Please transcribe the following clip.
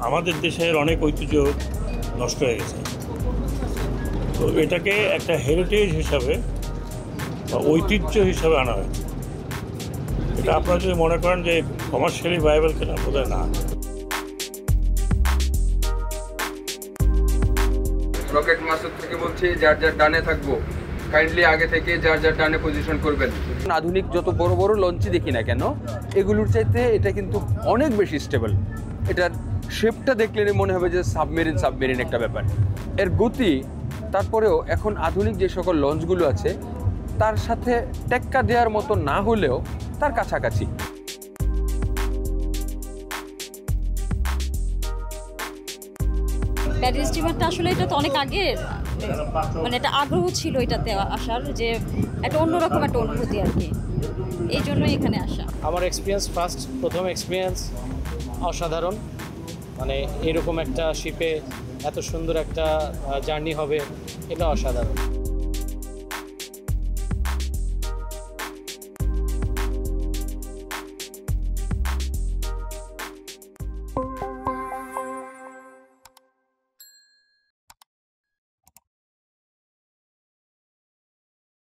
আমাদের দেশের অনেক ঐতিহ্য নষ্ট হয়ে গেছে। তো এটাকে একটা হেরিটেজ হিসাবে বা ঐতিহ্য হিসাবে আনা হয়েছে। এটা আপনারা যদি মনে করেন যে কমার্শিয়ালি ভায়াবল কিনা, বোধহয় না। রকেট মাসুদ থেকে বলছি, যার যার ডানে থাকবো কাইন্ডলি আগে থেকে যার যার ডানে পজিশন করবেন। আধুনিক যত বড় বড় লঞ্চই দেখি না কেন, এগুলোর চাইতে এটা কিন্তু অনেক বেশি স্টেবল। এটার শেপটা দেখলে মনে হবে যে সাবমেরিন একটা ব্যাপার। এর গতি, তারপরেও এখন আধুনিক যে সকল লঞ্চগুলো আছে তার সাথে টেক্কা দেওয়ার মতো না হলেও তার কাছাকাছি। ব্যাটারি স্টিমারটা আসলে এটা তো অনেক আগের, মানে একটা আগ্রহ ছিল এটাতে আসার, যে একটা অন্যরকম একটা অনুভূতি আর কি, এই জন্যই এখানে আসা। আমার প্রথম এক্সপিরিয়েন্স অসাধারণ। মানে এরকম একটা শিপে এত সুন্দর একটা জার্নি হবে, এটা অসাধারণ।